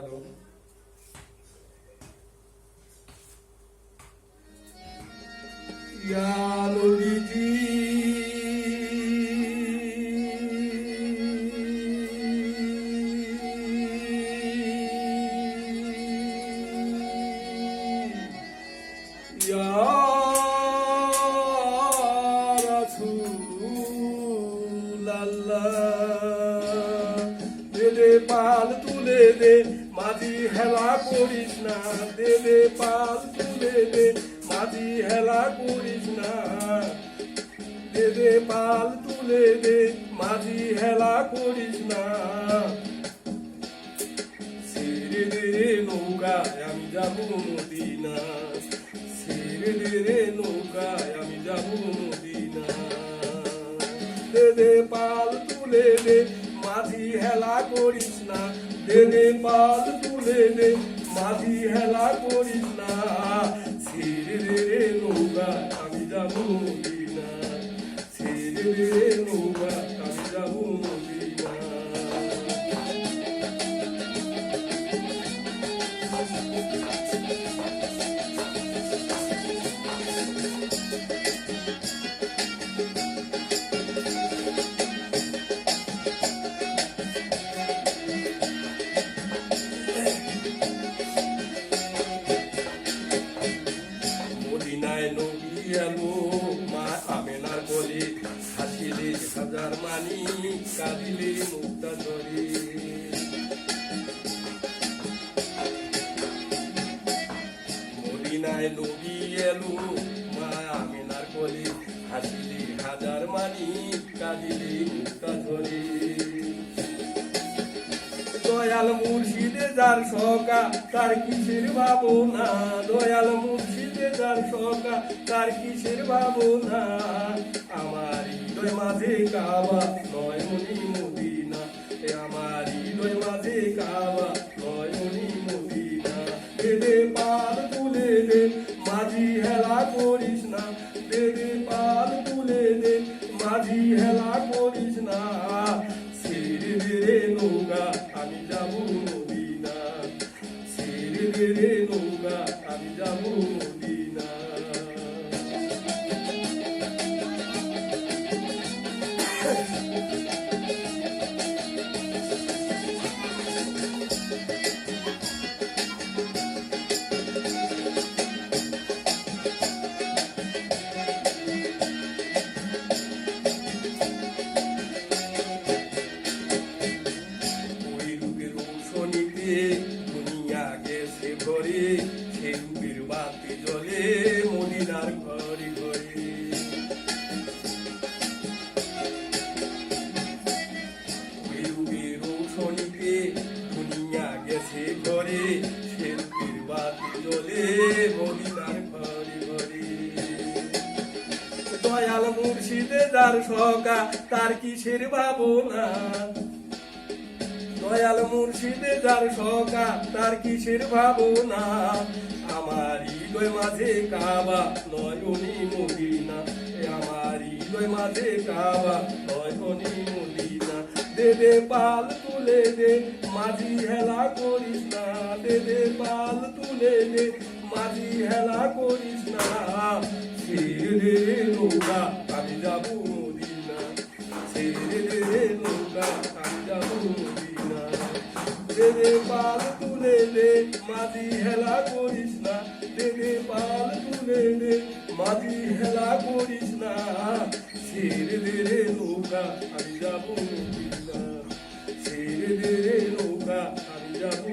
hello ইয়া নবীজি ইয়া রাসূলুল্লাহ দে পাল তুলে দে মাঝি হেলা করিস না দে পাল তুলে দে মাঝি হেলা করিস না দে পাল তুলে দে মাঝি হেলা করিস না ছেড়ে দে নৌকায় আমি যাবো মদিনা ছেড়ে দে নৌকায় আমি যাবো মদিনা দে পাল তুলে দে মাঝি হেলা করিস না দে পাল তুলে দে মাঝি হেলা করিস না ছেড়ে দে নৌকা আমি যাবো মদিনা ছেড়ে দে নৌকা আমি যাবো মদিনা মদিনায় নবী এলো মা আমেনার কোলে হাসিলে হাজার মানি কাঁদিলে মুক্তা ঝরে মদিনায় নবী এলো মা আমেনার কোলে হাসিলে হাজার মানি কাঁদিলে মুক্তা ঝরে দয়াল মুর্শিদে যার সকা তার কিসের ভাবনা দয়াল মুর্শিদে যার সকা তার কিসের ভাবনা আমার হৃদয় মাঝে কাবা নয়নি মদিনা আমার হৃদয় মাঝে কাবা নয়নি মদিনা দে পাল তুলে দে মাঝি হেলা করিস না দে পাল তুলে দে মাঝি হেলা করিস না ছেড়ে দে নৌকা আমি যাবো মদিনা ছেড়ে দে নৌকা আমি যাবো মদিনা দুনিয়া গেছে ঘরে সে রূপের বাতি জ্বলে মদিনার ঘরে ঘরে ওই রূপের রৌশনীতে দুনিয়া গেছে ঘরে সে রূপের বাতি জ্বলে মদিনার ঘরে ঘরে দয়াল মুর্শিদে যার সকা তার কিসের ভাবনা দয়াল মুর্শিদে যার সকা তার কিসের ভাবনা আমার হৃদয় মাঝে কাবা নয়নি মদিনা আমার হৃদয় মাঝে কাবা নয়নি মদিনা দে পাল তুলে দে মাঝি হেলা করিস না দে পাল তুলে দে মাঝি হেলা করিস না ছেড়ে দে নৌকা আমি যাবো মদিনা ছেড়ে দে নৌকা আমি যাবো মদিনা দে পাল তুলে দে মাঝি হেলা করিস না দে পাল তুলে দে মাঝি হেলা করিস না ছেড়ে দে নৌকা আমি যাবো মদিনা ছেড়ে দে নৌকা আমি যাবো